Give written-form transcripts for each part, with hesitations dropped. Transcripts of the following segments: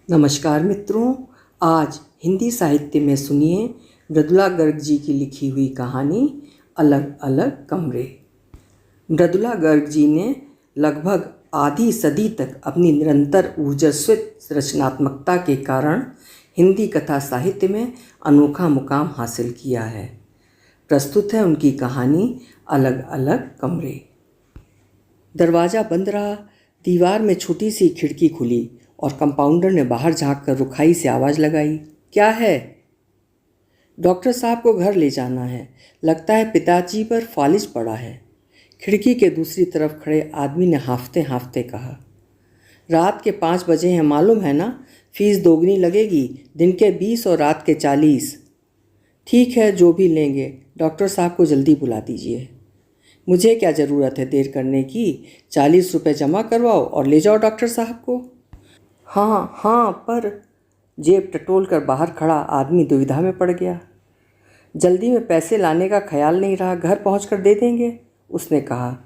नमस्कार मित्रों, आज हिंदी साहित्य में सुनिए मृदुला गर्ग जी की लिखी हुई कहानी अलग अलग कमरे। मृदुला गर्ग जी ने लगभग आधी सदी तक अपनी निरंतर ऊर्जस्वित रचनात्मकता के कारण हिंदी कथा साहित्य में अनोखा मुकाम हासिल किया है। प्रस्तुत है उनकी कहानी अलग अलग कमरे। दरवाज़ा बंद रहा। दीवार में छोटी सी खिड़की खुली और कंपाउंडर ने बाहर झांककर रुखाई से आवाज़ लगाई, क्या है? डॉक्टर साहब को घर ले जाना है। लगता है पिताजी पर फालिज पड़ा है। खिड़की के दूसरी तरफ खड़े आदमी ने हाँफते हाँफते कहा। रात के 5 बजे हैं, मालूम है ना? फीस दोगुनी लगेगी, दिन के 20 और रात के 40। ठीक है, जो भी लेंगे। डॉक्टर साहब को जल्दी बुला दीजिए। मुझे क्या ज़रूरत है देर करने की? 40 रुपये जमा करवाओ और ले जाओ डॉक्टर साहब को। हाँ हाँ, पर जेब टटोल कर बाहर खड़ा आदमी दुविधा में पड़ गया। जल्दी में पैसे लाने का ख्याल नहीं रहा, घर पहुंचकर दे देंगे, उसने कहा।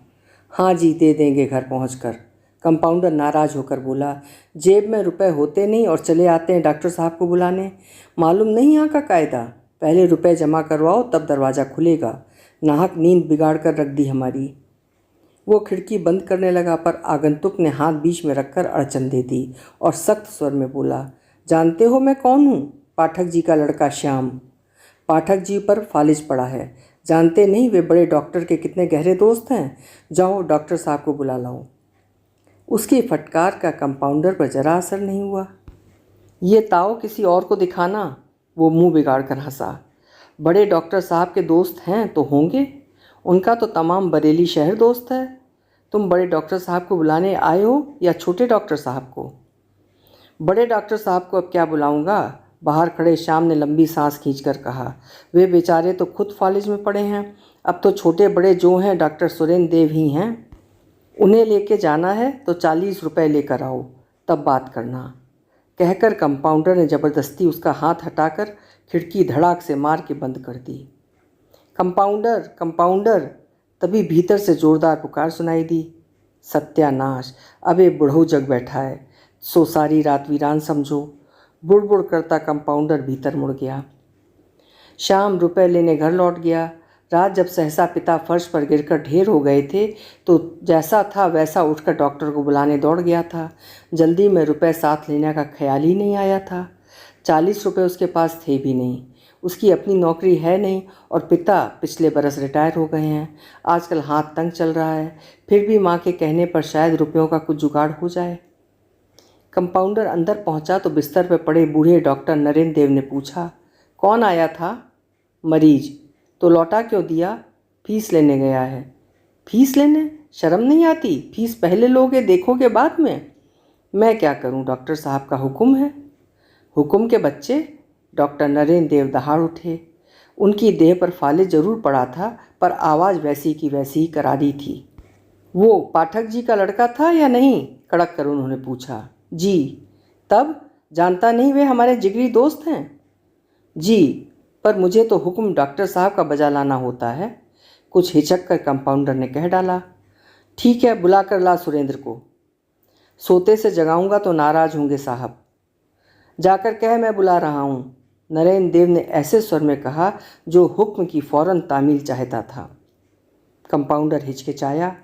हाँ जी, दे देंगे घर पहुंचकर। कंपाउंडर नाराज़ होकर बोला, जेब में रुपए होते नहीं और चले आते हैं डॉक्टर साहब को बुलाने। मालूम नहीं यहाँ का कायदा, पहले रुपए जमा करवाओ तब दरवाज़ा खुलेगा। नाहक नींद बिगाड़ कर रख दी हमारी। वो खिड़की बंद करने लगा, पर आगंतुक ने हाथ बीच में रखकर अड़चन दे दी और सख्त स्वर में बोला, जानते हो मैं कौन हूँ? पाठक जी का लड़का श्याम। पाठक जी पर फालिज पड़ा है, जानते नहीं वे बड़े डॉक्टर के कितने गहरे दोस्त हैं। जाओ डॉक्टर साहब को बुला लाओ। उसकी फटकार का कंपाउंडर पर जरा असर नहीं हुआ। ये ताओ किसी और को दिखाना, वो मुंह बिगाड़ कर हंसा। बड़े डॉक्टर साहब के दोस्त हैं तो होंगे, उनका तो तमाम बरेली शहर दोस्त है। तुम बड़े डॉक्टर साहब को बुलाने आए हो या छोटे डॉक्टर साहब को? बड़े डॉक्टर साहब को अब क्या बुलाऊंगा? बाहर खड़े श्याम ने लंबी सांस खींचकर कहा। वे बेचारे तो खुद फालिज में पड़े हैं। अब तो छोटे बड़े जो हैं डॉक्टर सुरेंद्र देव ही हैं। उन्हें लेके जाना है तो 40 रुपये लेकर आओ, तब बात करना। कहकर कंपाउंडर ने ज़बरदस्ती उसका हाथ हटाकर खिड़की धड़ाक से मार के बंद कर दी। कंपाउंडर कंपाउंडर, तभी भीतर से जोरदार पुकार सुनाई दी। सत्यानाश, अब एक बुढ़ऊ जग बैठा है, सो सारी रात वीरान समझो। बुड़बुड़ करता कंपाउंडर भीतर मुड़ गया। शाम रुपए लेने घर लौट गया। रात जब सहसा पिता फर्श पर गिरकर ढेर हो गए थे तो जैसा था वैसा उठकर डॉक्टर को बुलाने दौड़ गया था। जल्दी में रुपए साथ लेने का ख्याल ही नहीं आया था। 40 रुपये उसके पास थे भी नहीं। उसकी अपनी नौकरी है नहीं और पिता पिछले बरस रिटायर हो गए हैं। आजकल हाथ तंग चल रहा है, फिर भी माँ के कहने पर शायद रुपयों का कुछ जुगाड़ हो जाए। कंपाउंडर अंदर पहुंचा तो बिस्तर पर पड़े बूढ़े डॉक्टर नरेंद्र देव ने पूछा, कौन आया था? मरीज। तो लौटा क्यों दिया? फीस लेने गया है। फीस लेने? शर्म नहीं आती? फीस पहले लोगे देखोगे बाद में। मैं क्या करूं, डॉक्टर साहब का हुक्म है। हुक्म के बच्चे? डॉक्टर नरेंद्र देव दहाड़ उठे। उनकी देह पर फालिज जरूर पड़ा था, पर आवाज़ वैसी की वैसी ही करारी थी। वो पाठक जी का लड़का था या नहीं? कड़क कर उन्होंने पूछा। जी। तब जानता नहीं वे हमारे जिगरी दोस्त हैं? जी, पर मुझे तो हुक्म डॉक्टर साहब का बजा लाना होता है, कुछ हिचक कर कंपाउंडर ने कह डाला। ठीक है, बुला कर ला सुरेंद्र को। सोते से जगाऊंगा तो नाराज़ होंगे साहब। जाकर कह मैं बुला रहा हूँ, नरेंद्र देव ने ऐसे स्वर में कहा जो हुक्म की फौरन तामील चाहता था। कंपाउंडर हिचकिचाया।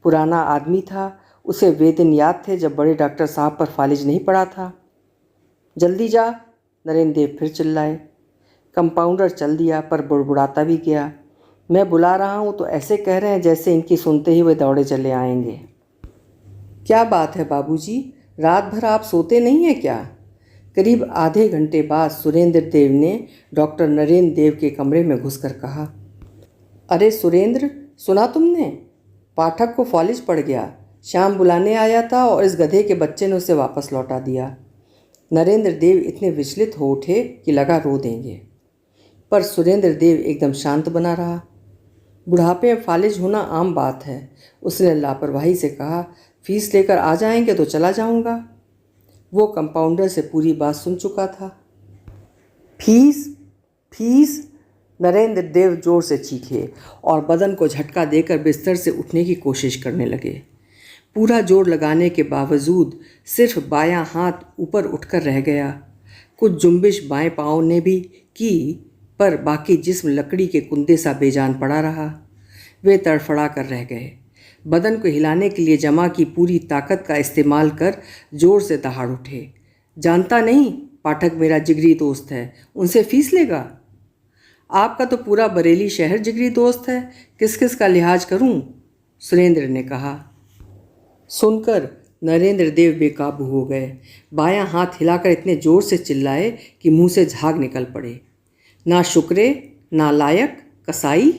पुराना आदमी था, उसे वे दिन याद थे जब बड़े डॉक्टर साहब पर फालिज नहीं पड़ा था। जल्दी जा, नरेंद्र देव फिर चिल्लाए। कंपाउंडर चल दिया, पर बुड़बुड़ाता भी गया। मैं बुला रहा हूँ तो ऐसे कह रहे हैं जैसे इनकी सुनते ही वे दौड़े चले आएंगे। क्या बात है बाबूजी, रात भर आप सोते नहीं हैं क्या? करीब आधे घंटे बाद सुरेंद्र देव ने डॉक्टर नरेंद्र देव के कमरे में घुसकर कहा, अरे सुरेंद्र, सुना तुमने? पाठक को फालिज पड़ गया। शाम बुलाने आया था और इस गधे के बच्चे ने उसे वापस लौटा दिया। नरेंद्र देव इतने विचलित हो उठे कि लगा रो देंगे, पर सुरेंद्र देव एकदम शांत बना रहा। बुढ़ापे में फालिज होना आम बात है, उसने लापरवाही से कहा। फीस लेकर आ जाएंगे तो चला जाऊंगा। वो कंपाउंडर से पूरी बात सुन चुका था। फीस फीस, नरेंद्र देव जोर से चीखे और बदन को झटका देकर बिस्तर से उठने की कोशिश करने लगे। पूरा जोर लगाने के बावजूद सिर्फ बायां हाथ ऊपर उठकर रह गया। कुछ जुम्बिश बाएं पाँव ने भी की, पर बाकी जिस्म लकड़ी के कुंदे सा बेजान पड़ा रहा। वे तड़फड़ा कर रह गए। बदन को हिलाने के लिए जमा की पूरी ताकत का इस्तेमाल कर जोर से दहाड़ उठे। जानता नहीं, पाठक मेरा जिगरी दोस्त है, उनसे फीस लेगा? आपका तो पूरा बरेली शहर जिगरी दोस्त है, किस किस का लिहाज करूं? सुरेंद्र ने कहा। सुनकर नरेंद्र देव बेकाबू हो गए। बायां हाथ हिलाकर इतने जोर से चिल्लाए कि मुंह से झाग निकल पड़े। ना शुक्रे, ना लायक, कसाई।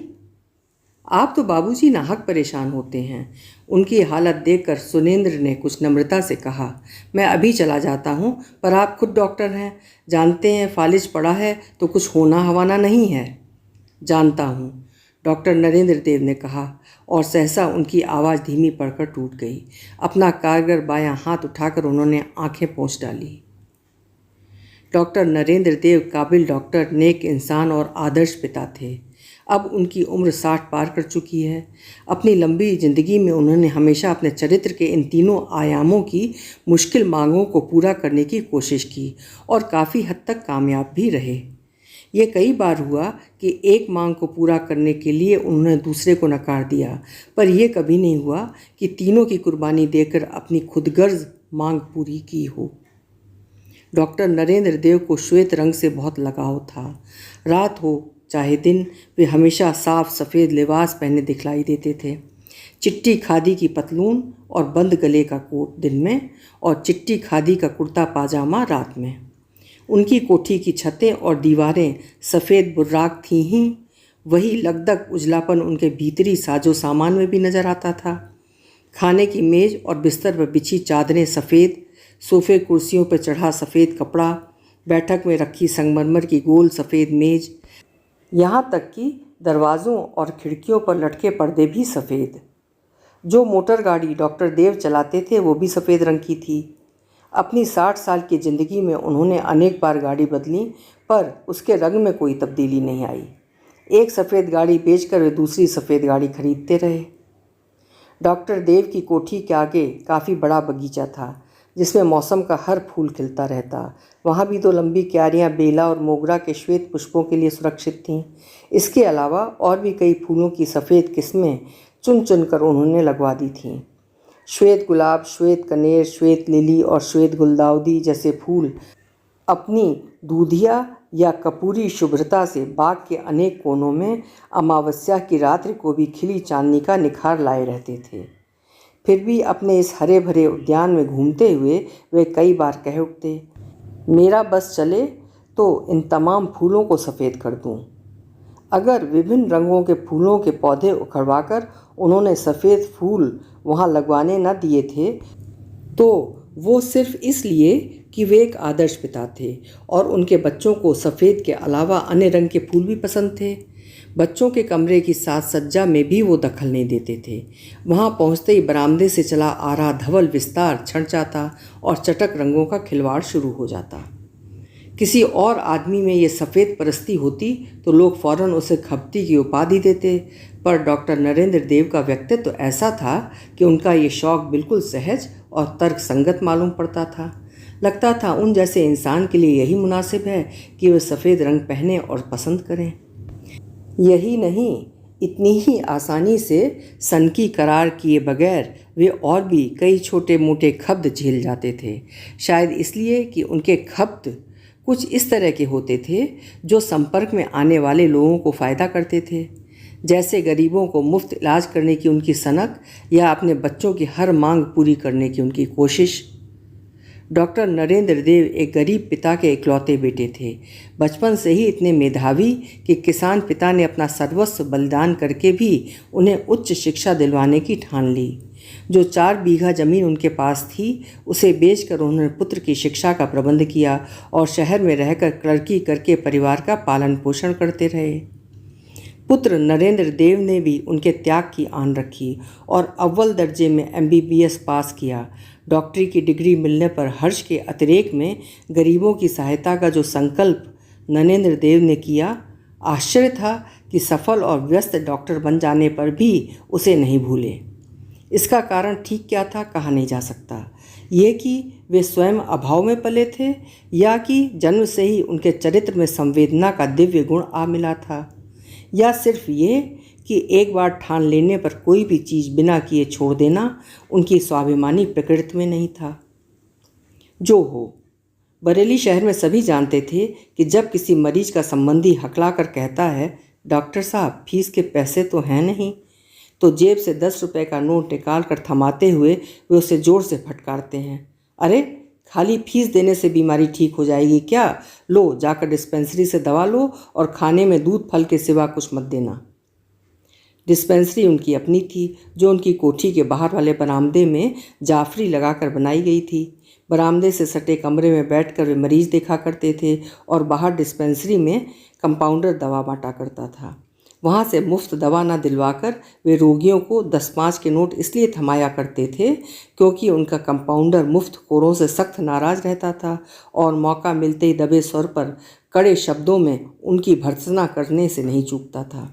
आप तो बाबूजी नाहक परेशान होते हैं। उनकी हालत देखकर सुरेंद्र ने कुछ नम्रता से कहा, मैं अभी चला जाता हूँ, पर आप खुद डॉक्टर हैं, जानते हैं फालिज पड़ा है तो कुछ होना हवाना नहीं है। जानता हूँ, डॉक्टर नरेंद्र देव ने कहा, और सहसा उनकी आवाज़ धीमी पड़कर टूट गई। अपना कारगर बायां हाथ उठाकर उन्होंने आंखें पोंछ डाली। डॉक्टर नरेंद्र देव काबिल डॉक्टर, नेक इंसान और आदर्श पिता थे। अब उनकी उम्र 60 पार कर चुकी है। अपनी लंबी जिंदगी में उन्होंने हमेशा अपने चरित्र के इन तीनों आयामों की मुश्किल मांगों को पूरा करने की कोशिश की और काफ़ी हद तक कामयाब भी रहे। ये कई बार हुआ कि एक मांग को पूरा करने के लिए उन्होंने दूसरे को नकार दिया, पर यह कभी नहीं हुआ कि तीनों की कुर्बानी देकर अपनी खुदगर्ज मांग पूरी की हो। डॉक्टर नरेंद्र देव को श्वेत रंग से बहुत लगाव था। रात हो चाहे दिन, वे हमेशा साफ सफ़ेद लिबास पहने दिखलाई देते थे। चिट्टी खादी की पतलून और बंद गले का कोट दिन में, और चिट्टी खादी का कुर्ता पाजामा रात में। उनकी कोठी की छतें और दीवारें सफ़ेद बुर्राक थीं ही, वही लगदग उजलापन उनके भीतरी साजो सामान में भी नज़र आता था। खाने की मेज़ और बिस्तर पर बिछी चादरें सफ़ेद, सोफ़े कुर्सियों पर चढ़ा सफ़ेद कपड़ा, बैठक में रखी संगमरमर की गोल सफ़ेद मेज़, यहाँ तक कि दरवाज़ों और खिड़कियों पर लटके पर्दे भी सफ़ेद। जो मोटर गाड़ी डॉक्टर देव चलाते थे वो भी सफ़ेद रंग की थी। अपनी 60 साल की ज़िंदगी में उन्होंने अनेक बार गाड़ी बदली, पर उसके रंग में कोई तब्दीली नहीं आई। एक सफ़ेद गाड़ी बेचकर वे दूसरी सफ़ेद गाड़ी खरीदते रहे। डॉक्टर देव की कोठी के आगे काफ़ी बड़ा बगीचा था, जिसमें मौसम का हर फूल खिलता रहता। वहाँ भी दो लंबी क्यारियाँ बेला और मोगरा के श्वेत पुष्पों के लिए सुरक्षित थीं। इसके अलावा और भी कई फूलों की सफ़ेद किस्में चुन चुन कर उन्होंने लगवा दी थीं। श्वेत गुलाब, श्वेत कनेर, श्वेत लिली और श्वेत गुलदाउदी जैसे फूल अपनी दूधिया या कपूरी शुभ्रता से बाग के अनेक कोनों में अमावस्या की रात्रि को भी खिली चांदनी का निखार लाए रहते थे। फिर भी अपने इस हरे भरे उद्यान में घूमते हुए वे कई बार कह उठते, मेरा बस चले तो इन तमाम फूलों को सफ़ेद कर दूं। अगर विभिन्न रंगों के फूलों के पौधे उखड़वाकर उन्होंने सफ़ेद फूल वहाँ लगवाने न दिए थे, तो वो सिर्फ इसलिए कि वे एक आदर्श पिता थे और उनके बच्चों को सफ़ेद के अलावा अन्य रंग के फूल भी पसंद थे। बच्चों के कमरे की साज सज्जा में भी वो दखल नहीं देते थे। वहाँ पहुँचते ही बरामदे से चला आ रहा धवल विस्तार छंट जाता और चटक रंगों का खिलवाड़ शुरू हो जाता। किसी और आदमी में ये सफ़ेद परस्ती होती तो लोग फ़ौरन उसे खपती की उपाधि देते, पर डॉक्टर नरेंद्र देव का व्यक्तित्व तो ऐसा था कि उनका ये शौक़ बिल्कुल सहज और तर्क संगत मालूम पड़ता था। लगता था उन जैसे इंसान के लिए यही मुनासिब है कि वे सफ़ेद रंग पहने और पसंद करें। यही नहीं, इतनी ही आसानी से सनकी करार किए बगैर वे और भी कई छोटे मोटे खब्द झेल जाते थे। शायद इसलिए कि उनके खब्द कुछ इस तरह के होते थे जो संपर्क में आने वाले लोगों को फ़ायदा करते थे, जैसे गरीबों को मुफ्त इलाज करने की उनकी सनक या अपने बच्चों की हर मांग पूरी करने की उनकी कोशिश। डॉक्टर नरेंद्र देव एक गरीब पिता के इकलौते बेटे थे। बचपन से ही इतने मेधावी कि किसान पिता ने अपना सर्वस्व बलिदान करके भी उन्हें उच्च शिक्षा दिलवाने की ठान ली। जो 4 बीघा ज़मीन उनके पास थी उसे बेचकर उन्होंने पुत्र की शिक्षा का प्रबंध किया और शहर में रहकर क्लर्की करके परिवार का पालन पोषण करते रहे। पुत्र नरेंद्र देव ने भी उनके त्याग की आन रखी और अव्वल दर्जे में MBBS पास किया। डॉक्टरी की डिग्री मिलने पर हर्ष के अतिरेक में गरीबों की सहायता का जो संकल्प नरेंद्र देव ने किया, आश्चर्य था कि सफल और व्यस्त डॉक्टर बन जाने पर भी उसे नहीं भूले। इसका कारण ठीक क्या था कहा नहीं जा सकता। ये कि वे स्वयं अभाव में पले थे या कि जन्म से ही उनके चरित्र में संवेदना का दिव्य गुण आ मिला था, या सिर्फ ये कि एक बार ठान लेने पर कोई भी चीज़ बिना किए छोड़ देना उनकी स्वाभिमानी प्रकृति में नहीं था। जो हो, बरेली शहर में सभी जानते थे कि जब किसी मरीज का संबंधी हकला कर कहता है, डॉक्टर साहब फीस के पैसे तो हैं नहीं, तो जेब से 10 रुपये का नोट निकाल कर थमाते हुए वे उसे जोर से फटकारते हैं। अरे खाली फीस देने से बीमारी ठीक हो जाएगी क्या? लो जाकर डिस्पेंसरी से दवा लो और खाने में दूध फल के सिवा कुछ मत देना। डिस्पेंसरी उनकी अपनी थी, जो उनकी कोठी के बाहर वाले बरामदे में जाफरी लगाकर बनाई गई थी। बरामदे से सटे कमरे में बैठकर वे मरीज देखा करते थे और बाहर डिस्पेंसरी में कंपाउंडर दवा बांटा करता था। वहाँ से मुफ्त दवा न दिलवाकर वे रोगियों को 10-5 के नोट इसलिए थमाया करते थे क्योंकि उनका कंपाउंडर मुफ्त खोरों से सख्त नाराज रहता था और मौका मिलते ही दबे स्वर पर कड़े शब्दों में उनकी भर्त्सना करने से नहीं चूकता था।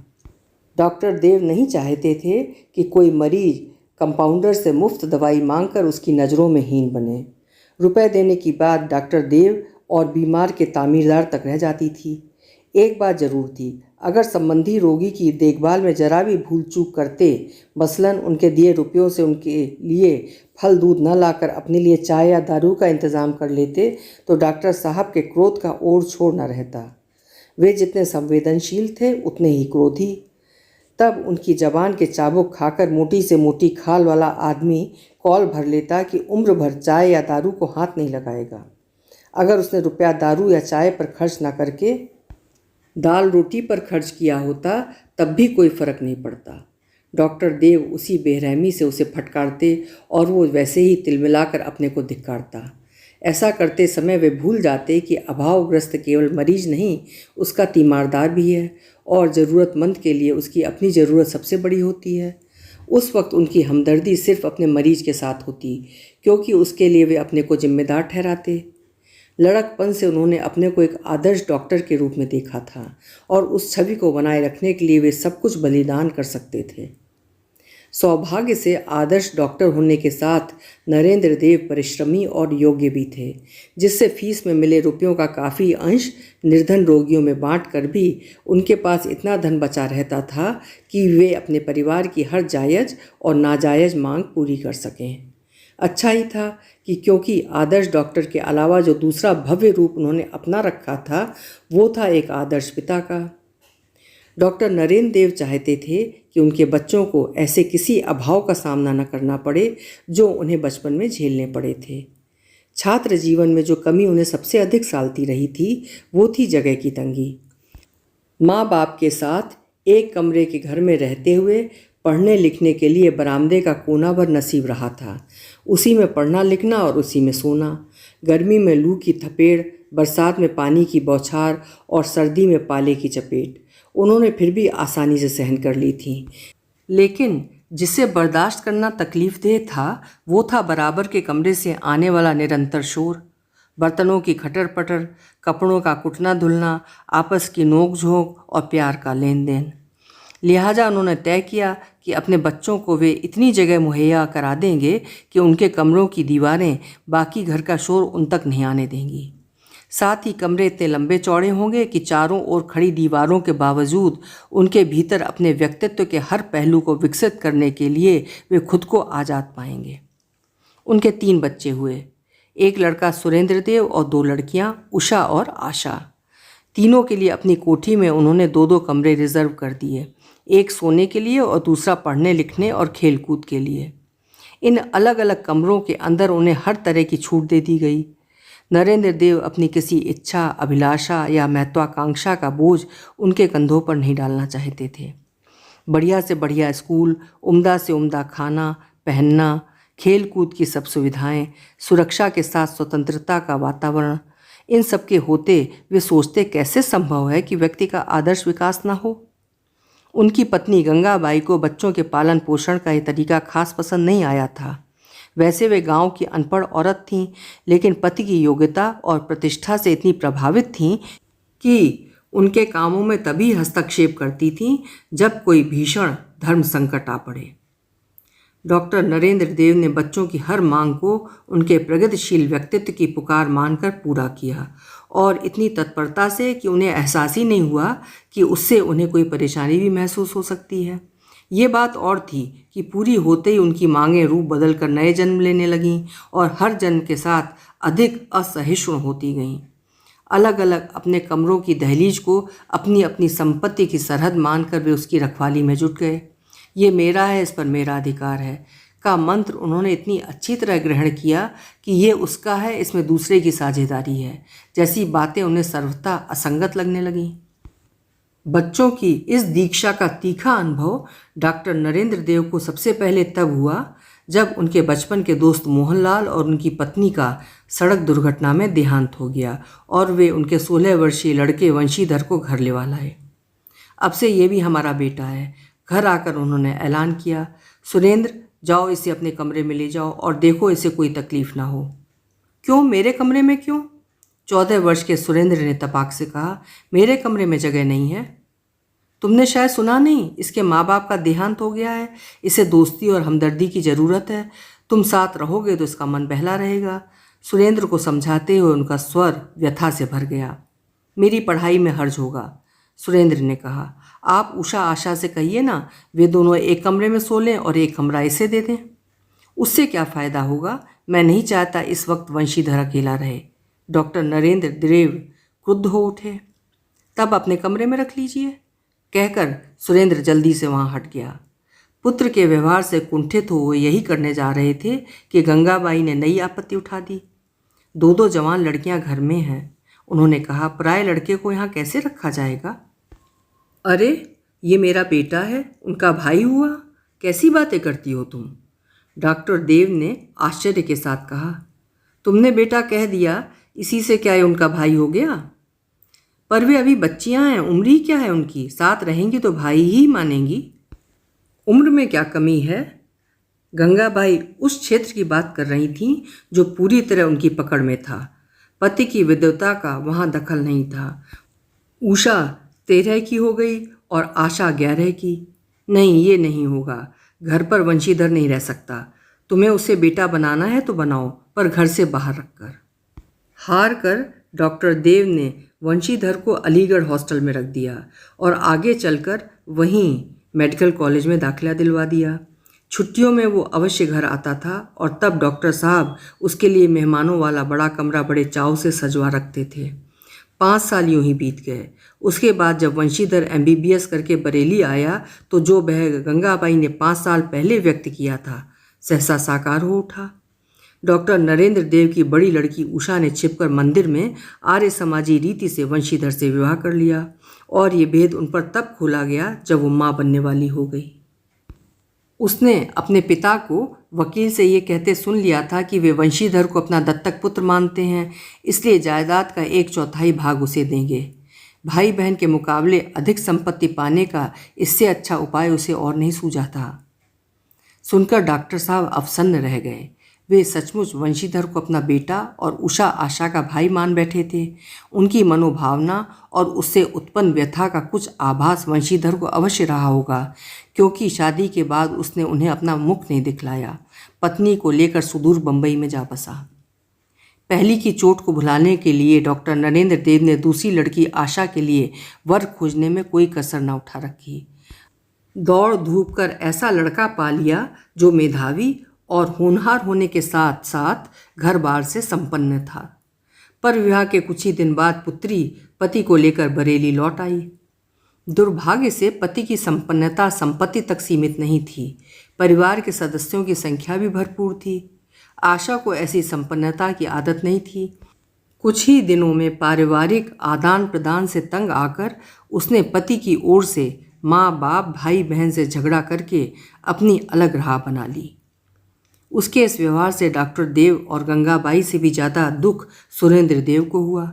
डॉक्टर देव नहीं चाहते थे कि कोई मरीज कंपाउंडर से मुफ्त दवाई मांगकर उसकी नज़रों में हीन बने। रुपए देने की बात डॉक्टर देव और बीमार के तामीरदार तक रह जाती थी। एक बात जरूर थी, अगर संबंधी रोगी की देखभाल में जरा भी भूल चूक करते, मसलन उनके दिए रुपयों से उनके लिए फल दूध न लाकर अपने लिए चाय या दारू का इंतज़ाम कर लेते, तो डॉक्टर साहब के क्रोध का ओर छोड़ न रहता। वे जितने संवेदनशील थे उतने ही क्रोधी। तब उनकी जबान के चाबुक खाकर मोटी से मोटी खाल वाला आदमी कौल भर लेता कि उम्र भर चाय या दारू को हाथ नहीं लगाएगा। अगर उसने रुपया दारू या चाय पर खर्च न करके दाल रोटी पर खर्च किया होता तब भी कोई फर्क नहीं पड़ता। डॉक्टर देव उसी बेरहमी से उसे फटकारते और वो वैसे ही तिलमिलाकर अपने को धिक्कारता। ऐसा करते समय वे भूल जाते कि अभावग्रस्त केवल मरीज नहीं, उसका तीमारदार भी है और ज़रूरतमंद के लिए उसकी अपनी ज़रूरत सबसे बड़ी होती है। उस वक्त उनकी हमदर्दी सिर्फ अपने मरीज के साथ होती क्योंकि उसके लिए वे अपने को जिम्मेदार ठहराते। लड़कपन से उन्होंने अपने को एक आदर्श डॉक्टर के रूप में देखा था और उस छवि को बनाए रखने के लिए वे सब कुछ बलिदान कर सकते थे। सौभाग्य से आदर्श डॉक्टर होने के साथ नरेंद्र देव परिश्रमी और योग्य भी थे, जिससे फीस में मिले रुपयों का काफ़ी अंश निर्धन रोगियों में बांटकर भी उनके पास इतना धन बचा रहता था कि वे अपने परिवार की हर जायज़ और नाजायज़ मांग पूरी कर सकें। अच्छा ही था कि क्योंकि आदर्श डॉक्टर के अलावा जो दूसरा भव्य रूप उन्होंने अपना रखा था वो था एक आदर्श पिता का। डॉक्टर नरेंद्र देव चाहते थे कि उनके बच्चों को ऐसे किसी अभाव का सामना न करना पड़े जो उन्हें बचपन में झेलने पड़े थे। छात्र जीवन में जो कमी उन्हें सबसे अधिक सालती रही थी वो थी जगह की तंगी। माँ बाप के साथ एक कमरे के घर में रहते हुए पढ़ने लिखने के लिए बरामदे का कोना भर नसीब रहा था। उसी में पढ़ना लिखना और उसी में सोना। गर्मी में लू की थपेड़, बरसात में पानी की बौछार और सर्दी में पाले की चपेट उन्होंने फिर भी आसानी से सहन कर ली थी। लेकिन जिसे बर्दाश्त करना तकलीफदेह था वो था बराबर के कमरे से आने वाला निरंतर शोर, बर्तनों की खटर पटर, कपड़ों का कुटना धुलना, आपस की नोक झोंक और प्यार का लेन देन। लिहाजा उन्होंने तय किया कि अपने बच्चों को वे इतनी जगह मुहैया करा देंगे कि उनके कमरों की दीवारें बाकी घर का शोर उन तक नहीं आने देंगी। साथ ही कमरे इतने लंबे चौड़े होंगे कि चारों ओर खड़ी दीवारों के बावजूद उनके भीतर अपने व्यक्तित्व के हर पहलू को विकसित करने के लिए वे खुद को आज़ाद पाएंगे। उनके 3 बच्चे हुए, एक लड़का सुरेंद्र देव और 2 लड़कियां उषा और आशा। तीनों के लिए अपनी कोठी में उन्होंने 2-2 कमरे रिजर्व कर दिए, एक सोने के लिए और दूसरा पढ़ने लिखने और खेलकूद के लिए। इन अलग अलग कमरों के अंदर उन्हें हर तरह की छूट दे दी गई। नरेंद्र देव अपनी किसी इच्छा, अभिलाषा या महत्वाकांक्षा का बोझ उनके कंधों पर नहीं डालना चाहते थे। बढ़िया से बढ़िया स्कूल, उम्दा से उम्दा खाना, पहनना, खेल कूद की सब सुविधाएं, सुरक्षा के साथ स्वतंत्रता का वातावरण, इन सब के होते वे सोचते कैसे संभव है कि व्यक्ति का आदर्श विकास ना हो। उनकी पत्नी गंगाबाई को बच्चों के पालन पोषण का ये तरीका खास पसंद नहीं आया था। वैसे वे गांव की अनपढ़ औरत थीं, लेकिन पति की योग्यता और प्रतिष्ठा से इतनी प्रभावित थीं कि उनके कामों में तभी हस्तक्षेप करती थीं जब कोई भीषण धर्म संकट आ पड़े। डॉक्टर नरेंद्र देव ने बच्चों की हर मांग को उनके प्रगतिशील व्यक्तित्व की पुकार मानकर पूरा किया, और इतनी तत्परता से कि उन्हें एहसास ही नहीं हुआ कि उससे उन्हें कोई परेशानी भी महसूस हो सकती है। ये बात और थी कि पूरी होते ही उनकी मांगें रूप बदल कर नए जन्म लेने लगीं और हर जन्म के साथ अधिक असहिष्णु होती गईं। अलग अलग अपने कमरों की दहलीज को अपनी अपनी संपत्ति की सरहद मानकर वे उसकी रखवाली में जुट गए। ये मेरा है, इस पर मेरा अधिकार है का मंत्र उन्होंने इतनी अच्छी तरह ग्रहण किया कि ये उसका है, इसमें दूसरे की साझेदारी है जैसी बातें उन्हें सर्वथा असंगत लगने लगीं। बच्चों की इस दीक्षा का तीखा अनुभव डॉक्टर नरेंद्र देव को सबसे पहले तब हुआ जब उनके बचपन के दोस्त मोहनलाल और उनकी पत्नी का सड़क दुर्घटना में देहांत हो गया और वे उनके 16 वर्षीय लड़के वंशीधर को घर लेवा लाए। अब से ये भी हमारा बेटा है। घर आकर उन्होंने ऐलान किया, सुरेंद्र जाओ, इसे अपने कमरे में ले जाओ और देखो इसे कोई तकलीफ ना हो। क्यों, मेरे कमरे में क्यों? 14 वर्ष के सुरेंद्र ने तपाक से कहा, मेरे कमरे में जगह नहीं है। तुमने शायद सुना नहीं, इसके माँ बाप का देहांत हो गया है। इसे दोस्ती और हमदर्दी की ज़रूरत है। तुम साथ रहोगे तो इसका मन बहला रहेगा। सुरेंद्र को समझाते हुए उनका स्वर व्यथा से भर गया। मेरी पढ़ाई में हर्ज होगा, सुरेंद्र ने कहा। आप उषा आशा से कहिए ना, वे दोनों एक कमरे में सो लें और एक कमरा इसे दे दें। उससे क्या फ़ायदा होगा? मैं नहीं चाहता इस वक्त वंशीधर अकेला रहे। डॉक्टर नरेंद्र देव क्रुद्ध हो उठे। तब अपने कमरे में रख लीजिए, कहकर सुरेंद्र जल्दी से वहाँ हट गया। पुत्र के व्यवहार से कुंठित हो वो यही करने जा रहे थे कि गंगाबाई ने नई आपत्ति उठा दी। दो जवान लड़कियां घर में हैं, उन्होंने कहा, पराए लड़के को यहाँ कैसे रखा जाएगा? अरे ये मेरा बेटा है, उनका भाई हुआ, कैसी बातें करती हो तुम? डॉक्टर देव ने आश्चर्य के साथ कहा। तुमने बेटा कह दिया, इसी से क्या है उनका भाई हो गया? पर वे अभी बच्चियां हैं, उम्र ही क्या है उनकी? साथ रहेंगी तो भाई ही मानेंगी। उम्र में क्या कमी है? गंगाबाई उस क्षेत्र की बात कर रही थीं जो पूरी तरह उनकी पकड़ में था। पति की विधवता का वहाँ दखल नहीं था। उषा 13 की हो गई और आशा 11 की। नहीं, ये नहीं होगा। घर पर वंशीधर नहीं रह सकता। तुम्हें उसे बेटा बनाना है तो बनाओ, पर घर से बाहर रखकर। हार कर डॉक्टर देव ने वंशीधर को अलीगढ़ हॉस्टल में रख दिया और आगे चलकर वहीं मेडिकल कॉलेज में दाखिला दिलवा दिया। छुट्टियों में वो अवश्य घर आता था और तब डॉक्टर साहब उसके लिए मेहमानों वाला बड़ा कमरा बड़े चाव से सजवा रखते थे। 5 साल यूं ही बीत गए। उसके बाद जब वंशीधर MBBS करके बरेली आया तो जो वह गंगाबाई ने 5 साल पहले व्यक्त किया था सहसा साकार हो उठा। डॉक्टर नरेंद्र देव की बड़ी लड़की उषा ने छिपकर मंदिर में आर्य समाजी रीति से वंशीधर से विवाह कर लिया और ये भेद उन पर तब खोला गया जब वो माँ बनने वाली हो गई। उसने अपने पिता को वकील से ये कहते सुन लिया था कि वे वंशीधर को अपना दत्तक पुत्र मानते हैं, इसलिए जायदाद का 1/4 भाग उसे देंगे। भाई बहन के मुकाबले अधिक संपत्ति पाने का इससे अच्छा उपाय उसे और नहीं सूझा था। सुनकर डॉक्टर साहब अवसन्न रह गए। वे सचमुच वंशीधर को अपना बेटा और उषा आशा का भाई मान बैठे थे। उनकी मनोभावना और उससे उत्पन्न व्यथा का कुछ आभास वंशीधर को अवश्य रहा होगा, क्योंकि शादी के बाद उसने उन्हें अपना मुख नहीं दिखलाया। पत्नी को लेकर सुदूर बंबई में जा बसा। पहली की चोट को भुलाने के लिए डॉक्टर नरेंद्र देव ने दूसरी लड़की आशा के लिए वर खोजने में कोई कसर न उठा रखी। दौड़ धूप कर ऐसा लड़का पा लिया जो मेधावी और होनहार होने के साथ साथ घर बार से संपन्न था। पर विवाह के कुछ ही दिन बाद पुत्री पति को लेकर बरेली लौट आई। दुर्भाग्य से पति की संपन्नता संपत्ति तक सीमित नहीं थी, परिवार के सदस्यों की संख्या भी भरपूर थी। आशा को ऐसी संपन्नता की आदत नहीं थी। कुछ ही दिनों में पारिवारिक आदान प्रदान से तंग आकर उसने पति की ओर से माँ बाप भाई बहन से झगड़ा करके अपनी अलग राह बना ली। उसके इस व्यवहार से डॉक्टर देव और गंगाबाई से भी ज़्यादा दुख सुरेंद्र देव को हुआ,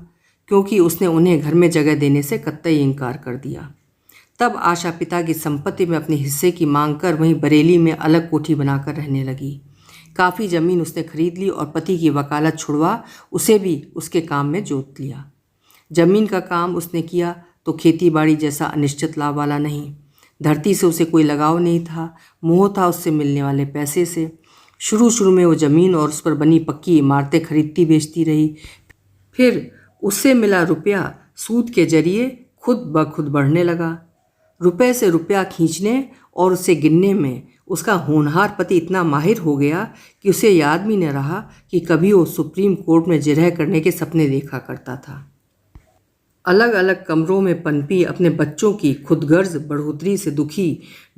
क्योंकि उसने उन्हें घर में जगह देने से कतई इनकार कर दिया। तब आशा पिता की संपत्ति में अपने हिस्से की मांग कर वहीं बरेली में अलग कोठी बनाकर रहने लगी। काफ़ी ज़मीन उसने खरीद ली और पति की वकालत छुड़वा उसे भी उसके काम में जोत लिया। ज़मीन का काम उसने किया तो खेती बाड़ी जैसा अनिश्चित लाभ वाला नहीं। धरती से उसे कोई लगाव नहीं था, मोह था उससे मिलने वाले पैसे से। शुरू शुरू में वो ज़मीन और उस पर बनी पक्की इमारतें खरीदती बेचती रही। फिर उससे मिला रुपया सूद के जरिए खुद ब खुद बढ़ने लगा। रुपए से रुपया खींचने और उसे गिनने में उसका होनहार पति इतना माहिर हो गया कि उसे याद भी न रहा कि कभी वो सुप्रीम कोर्ट में जिरह करने के सपने देखा करता था। अलग अलग कमरों में पनपी अपने बच्चों की खुदगर्ज बढ़ोतरी से दुखी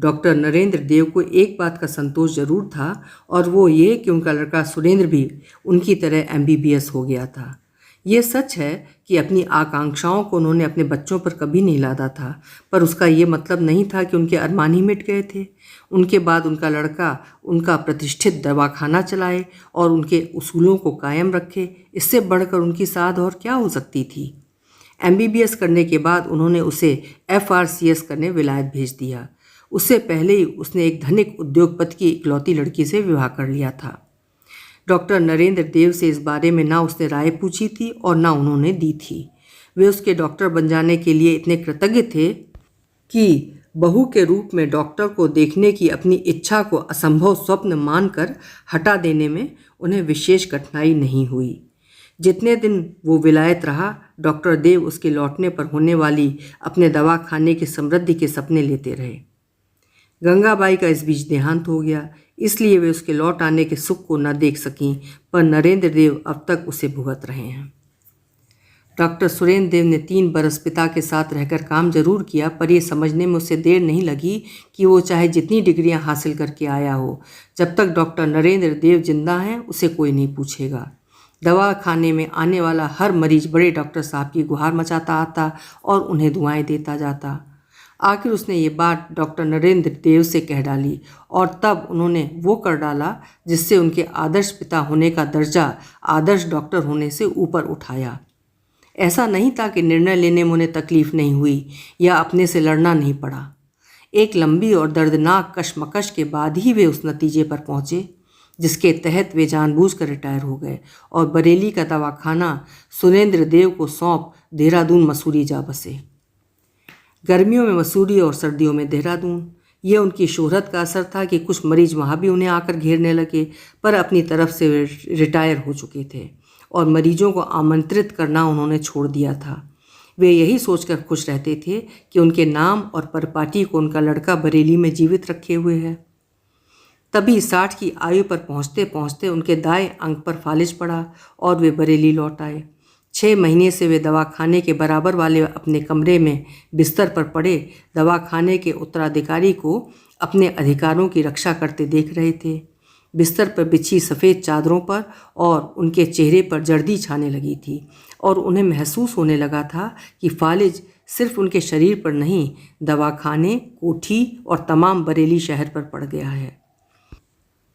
डॉक्टर नरेंद्र देव को एक बात का संतोष जरूर था, और वो ये कि उनका लड़का सुरेंद्र भी उनकी तरह MBBS हो गया था। ये सच है कि अपनी आकांक्षाओं को उन्होंने अपने बच्चों पर कभी नहीं लादा था, पर उसका ये मतलब नहीं था कि उनके अरमान ही मिट गए थे। उनके बाद उनका लड़का उनका प्रतिष्ठित दवाखाना चलाए और उनके उसूलों को कायम रखे, इससे बढ़कर उनकी साध और क्या हो सकती थी। MBBS करने के बाद उन्होंने उसे FRCS करने विलायत भेज दिया। उससे पहले ही उसने एक धनिक उद्योगपति की इकलौती लड़की से विवाह कर लिया था। डॉक्टर नरेंद्र देव से इस बारे में ना उसने राय पूछी थी और ना उन्होंने दी थी। वे उसके डॉक्टर बन जाने के लिए इतने कृतज्ञ थे कि बहू के रूप में डॉक्टर को देखने की अपनी इच्छा को असंभव स्वप्न मानकर हटा देने में उन्हें विशेष कठिनाई नहीं हुई। जितने दिन वो विलायत रहा, डॉक्टर देव उसके लौटने पर होने वाली अपने दवा खाने की समृद्धि के सपने लेते रहे। गंगाबाई का इस बीच देहांत हो गया, इसलिए वे उसके लौट आने के सुख को न देख सकीं, पर नरेंद्र देव अब तक उसे भुगत रहे हैं। डॉक्टर सुरेंद्र देव ने 3 बरस पिता के साथ रहकर काम जरूर किया, पर यह समझने में उसे देर नहीं लगी कि वो चाहे जितनी डिग्रियां हासिल करके आया हो, जब तक डॉक्टर नरेंद्र देव जिंदा हैं उसे कोई नहीं पूछेगा। दवा खाने में आने वाला हर मरीज बड़े डॉक्टर साहब की गुहार मचाता आता और उन्हें दुआएं देता जाता। आखिर उसने ये बात डॉक्टर नरेंद्र देव से कह डाली, और तब उन्होंने वो कर डाला जिससे उनके आदर्श पिता होने का दर्जा आदर्श डॉक्टर होने से ऊपर उठाया। ऐसा नहीं था कि निर्णय लेने में उन्हें तकलीफ नहीं हुई या अपने से लड़ना नहीं पड़ा। एक लंबी और दर्दनाक कशमकश के बाद ही वे उस नतीजे पर पहुँचे जिसके तहत वे जानबूझकर रिटायर हो गए और बरेली का दवाखाना सुरेंद्र देव को सौंप देहरादून मसूरी जा बसे। गर्मियों में मसूरी और सर्दियों में देहरादून। ये उनकी शोहरत का असर था कि कुछ मरीज वहाँ भी उन्हें आकर घेरने लगे, पर अपनी तरफ से वे रिटायर हो चुके थे और मरीजों को आमंत्रित करना उन्होंने छोड़ दिया था। वे यही सोचकर खुश रहते थे कि उनके नाम और परपाटी को उनका लड़का बरेली में जीवित रखे हुए है। तभी 60 की आयु पर पहुँचते पहुँचते उनके दाएं अंग पर फालिज पड़ा और वे बरेली लौट आए। 6 महीने से वे दवाखाने के बराबर वाले अपने कमरे में बिस्तर पर पड़े दवाखाने के उत्तराधिकारी को अपने अधिकारों की रक्षा करते देख रहे थे। बिस्तर पर बिछी सफ़ेद चादरों पर और उनके चेहरे पर जर्दी छाने लगी थी और उन्हें महसूस होने लगा था कि फालिज सिर्फ उनके शरीर पर नहीं, दवाखाने, कोठी और तमाम बरेली शहर पर पड़ गया है।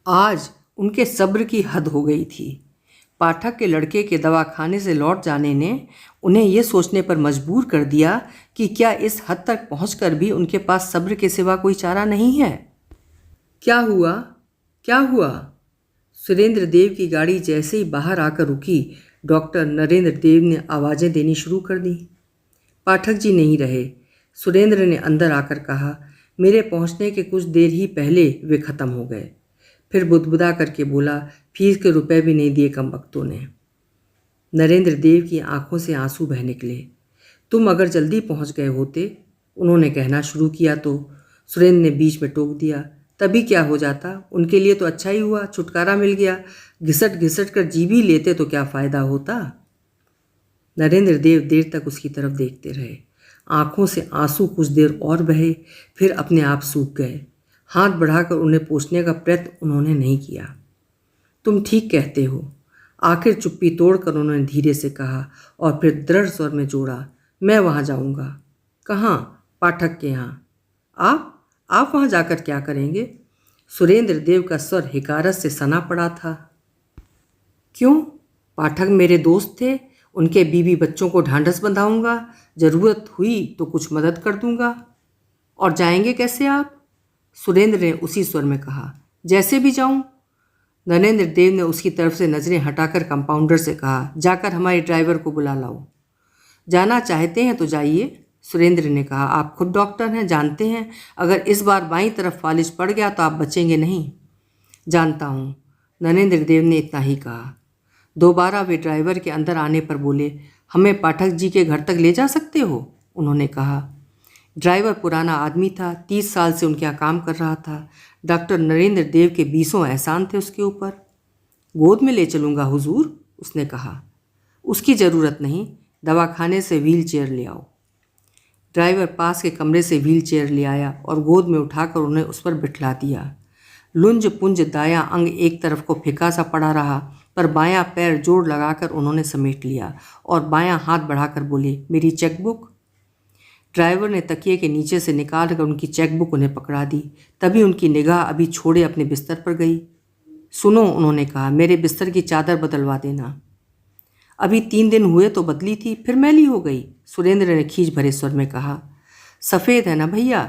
आज उनके सब्र की हद हो गई थी। पाठक के लड़के के दवाखाने से लौट जाने ने उन्हें यह सोचने पर मजबूर कर दिया कि क्या इस हद तक पहुंचकर भी उनके पास सब्र के सिवा कोई चारा नहीं है। क्या हुआ, क्या हुआ? सुरेंद्र देव की गाड़ी जैसे ही बाहर आकर रुकी, डॉक्टर नरेंद्र देव ने आवाज़ें देनी शुरू कर दी। पाठक जी नहीं रहे। सुरेंद्र ने अंदर आकर कहा, मेरे पहुंचने के कुछ देर ही पहले वे ख़त्म हो गए। फिर बुदबुदा करके बोला, फीस के रुपए भी नहीं दिए कमबख्तों ने। नरेंद्र देव की आंखों से आंसू बह निकले। तुम अगर जल्दी पहुंच गए होते, उन्होंने कहना शुरू किया तो सुरेंद्र ने बीच में टोक दिया, तभी क्या हो जाता, उनके लिए तो अच्छा ही हुआ, छुटकारा मिल गया। घिसट घिसट कर जी भी लेते तो क्या फ़ायदा होता। नरेंद्र देव देर तक उसकी तरफ देखते रहे। आंखों से आंसू कुछ देर और बहे, फिर अपने आप सूख गए। हाथ बढ़ाकर उन्हें पूछने का प्रयत्न उन्होंने नहीं किया। तुम ठीक कहते हो। आखिर चुप्पी तोड़कर उन्होंने धीरे से कहा और फिर दृढ़ स्वर में जोड़ा, मैं वहाँ जाऊँगा। कहाँ? पाठक के यहाँ। आप वहाँ जाकर क्या करेंगे? सुरेंद्र देव का स्वर हिकारत से सना पड़ा था। क्यों? पाठक मेरे दोस्त थे, उनके बीवी बच्चों को ढांढस बंधाऊँगा, ज़रूरत हुई तो कुछ मदद कर दूँगा। और जाएंगे कैसे आप? सुरेंद्र ने उसी स्वर में कहा, जैसे भी जाऊं। नरेंद्र देव ने उसकी तरफ से नज़रें हटाकर कंपाउंडर से कहा, जाकर हमारे ड्राइवर को बुला लाओ। जाना चाहते हैं तो जाइए, सुरेंद्र ने कहा। आप खुद डॉक्टर हैं, जानते हैं अगर इस बार बाईं तरफ फालिज पड़ गया तो आप बचेंगे नहीं। जानता हूँ, नरेंद्र देव ने इतना ही कहा। दोबारा वे ड्राइवर के अंदर आने पर बोले, हमें पाठक जी के घर तक ले जा सकते हो? उन्होंने कहा। ड्राइवर पुराना आदमी था, 30 साल से उनके यहाँ काम कर रहा था। डॉक्टर नरेंद्र देव के 20 एहसान थे उसके ऊपर। गोद में ले चलूँगा हुजूर, उसने कहा। उसकी ज़रूरत नहीं, दवाखाने से व्हील चेयर ले आओ। ड्राइवर पास के कमरे से व्हील चेयर ले आया और गोद में उठाकर उन्हें उस पर बिठला दिया। लुंज पुंज दायां अंग एक तरफ को फिका सा पड़ा रहा, पर बायां पैर जोड़ लगाकर उन्होंने समेट लिया और बायां हाथ बढ़ाकर बोले, मेरी चेकबुक। ड्राइवर ने तकिए के नीचे से निकाल कर उनकी चेकबुक उन्हें पकड़ा दी। तभी उनकी निगाह अभी छोड़े अपने बिस्तर पर गई। सुनो, उन्होंने कहा, मेरे बिस्तर की चादर बदलवा देना। अभी 3 दिन हुए तो बदली थी, फिर मैली हो गई, सुरेंद्र ने खींच भरे स्वर में कहा। सफ़ेद है ना भैया,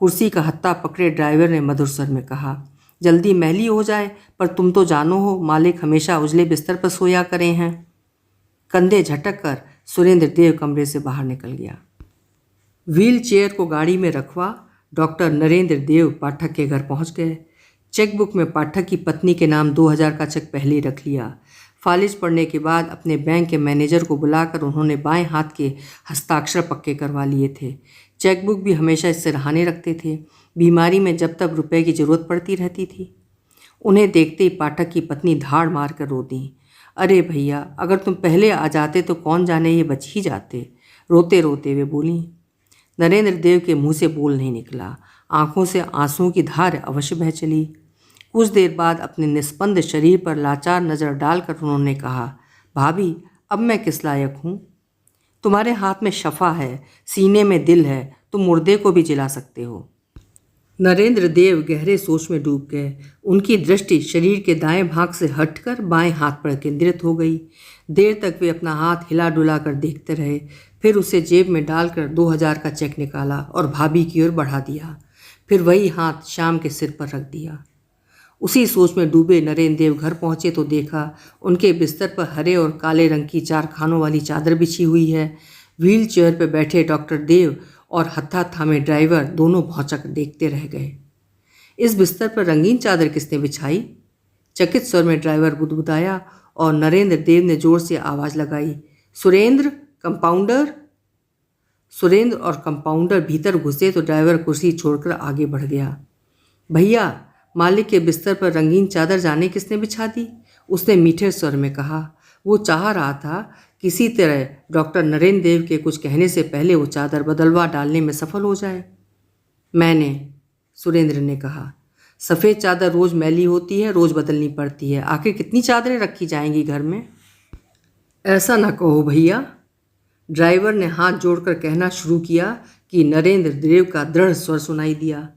कुर्सी का हत्था पकड़े ड्राइवर ने मधुर स्वर में कहा। जल्दी मैली हो जाए, पर तुम तो जानो हो मालिक हमेशा उजले बिस्तर पर सोया करे हैं। कंधे झटक कर सुरेंद्र देव कमरे से बाहर निकल गया। व्हील चेयर को गाड़ी में रखवा डॉक्टर नरेंद्र देव पाठक के घर पहुंच गए। चेकबुक में पाठक की पत्नी के नाम 2000 का चेक पहले ही रख लिया। फालिज पड़ने के बाद अपने बैंक के मैनेजर को बुलाकर उन्होंने बाएं हाथ के हस्ताक्षर पक्के करवा लिए थे। चेकबुक भी हमेशा इससे रहाने रखते थे, बीमारी में जब तक रुपए की ज़रूरत पड़ती रहती थी। उन्हें देखते ही पाठक की पत्नी धाड़ मार कर रो दी। अरे भैया, अगर तुम पहले आ जाते तो कौन जाने ये बच ही जाते, रोते रोते वे बोली। नरेंद्र देव के मुंह से बोल नहीं निकला, आंखों से आंसुओं की धार अवश्य बह चली। कुछ देर बाद अपने निस्पंद शरीर पर लाचार नज़र डालकर उन्होंने कहा, भाभी, अब मैं किस लायक हूँ? तुम्हारे हाथ में शफा है, सीने में दिल है, तुम मुर्दे को भी जिला सकते हो। नरेंद्र देव गहरे सोच में डूब गए। उनकी दृष्टि शरीर के दाएं भाग से हटकर बाएं हाथ पर केंद्रित हो गई। देर तक वे अपना हाथ हिला डुला कर देखते रहे, फिर उसे जेब में डालकर 2000 का चेक निकाला और भाभी की ओर बढ़ा दिया। फिर वही हाथ श्याम के सिर पर रख दिया। उसी सोच में डूबे नरेंद्र देव घर पहुंचे तो देखा उनके बिस्तर पर हरे और काले रंग की 4 खानों वाली चादर बिछी हुई है। व्हील चेयर पर बैठे डॉक्टर देव और हत्था थामे ड्राइवर दोनों भौंचक देखते रह गए। इस बिस्तर पर रंगीन चादर किसने बिछाई? चकित स्वर में ड्राइवर बुदबुदाया और नरेंद्र देव ने जोर से आवाज़ लगाई, सुरेंद्र, कंपाउंडर। सुरेंद्र और कंपाउंडर भीतर घुसे तो ड्राइवर कुर्सी छोड़कर आगे बढ़ गया। भैया, मालिक के बिस्तर पर रंगीन चादर जाने किसने बिछा दी? उसने मीठे स्वर में कहा। वो चाह रहा था किसी तरह डॉक्टर नरेंद्र देव के कुछ कहने से पहले वो चादर बदलवा डालने में सफल हो जाए। मैंने, सुरेंद्र ने कहा। सफ़ेद चादर रोज़ मैली होती है, रोज़ बदलनी पड़ती है, आखिर कितनी चादरें रखी जाएंगी घर में? ऐसा ना कहो भैया, ड्राइवर ने हाथ जोड़कर कहना शुरू किया कि नरेंद्र देव का दृढ़ स्वर सुनाई दिया।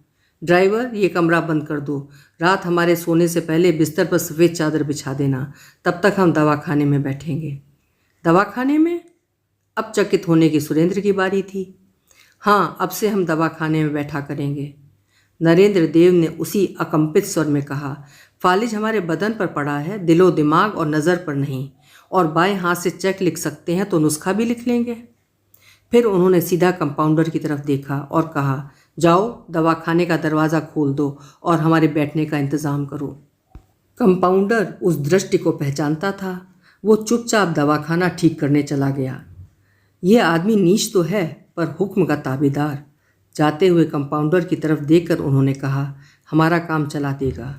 ड्राइवर, ये कमरा बंद कर दो, रात हमारे सोने से पहले बिस्तर पर सफ़ेद चादर बिछा देना, तब तक हम दवाखाने में बैठेंगे। दवाखाने में? अब चकित होने की सुरेंद्र की बारी थी। हाँ, अब से हम दवाखाने में बैठा करेंगे, नरेंद्र देव ने उसी अकंपित स्वर में कहा। फालिज हमारे बदन पर पड़ा है, दिलो दिमाग और नज़र पर नहीं, और बाएं हाथ से चेक लिख सकते हैं तो नुस्खा भी लिख लेंगे। फिर उन्होंने सीधा कंपाउंडर की तरफ देखा और कहा, जाओ दवाखाने का दरवाज़ा खोल दो और हमारे बैठने का इंतज़ाम करो। कंपाउंडर उस दृष्टि को पहचानता था। वो चुपचाप दवाखाना ठीक करने चला गया। ये आदमी नीच तो है, पर हुक्म का ताबेदार। जाते हुए कंपाउंडर की तरफ देखकर उन्होंने कहा, हमारा काम चला देगा।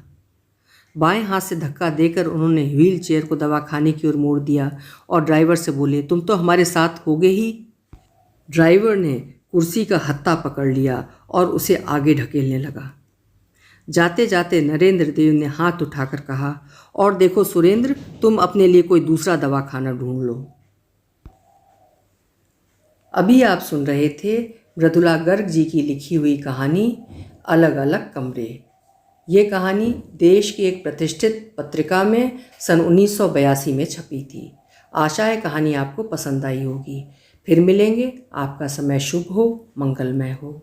बाएं हाथ से धक्का देकर उन्होंने व्हील चेयर को दवाखाने की ओर मोड़ दिया और ड्राइवर से बोले, तुम तो हमारे साथ होगे ही। ड्राइवर ने कुर्सी का हत्था पकड़ लिया और उसे आगे ढकेलने लगा। जाते जाते नरेंद्र देव ने हाथ उठाकर कहा, और देखो सुरेंद्र, तुम अपने लिए कोई दूसरा दवाखाना ढूंढ लो। अभी आप सुन रहे थे मृदुला गर्ग जी की लिखी हुई कहानी अलग अलग कमरे। ये कहानी देश की एक प्रतिष्ठित पत्रिका में सन 1982 में छपी थी। आशा है कहानी आपको पसंद आई होगी। फिर मिलेंगे। आपका समय शुभ हो, मंगलमय हो।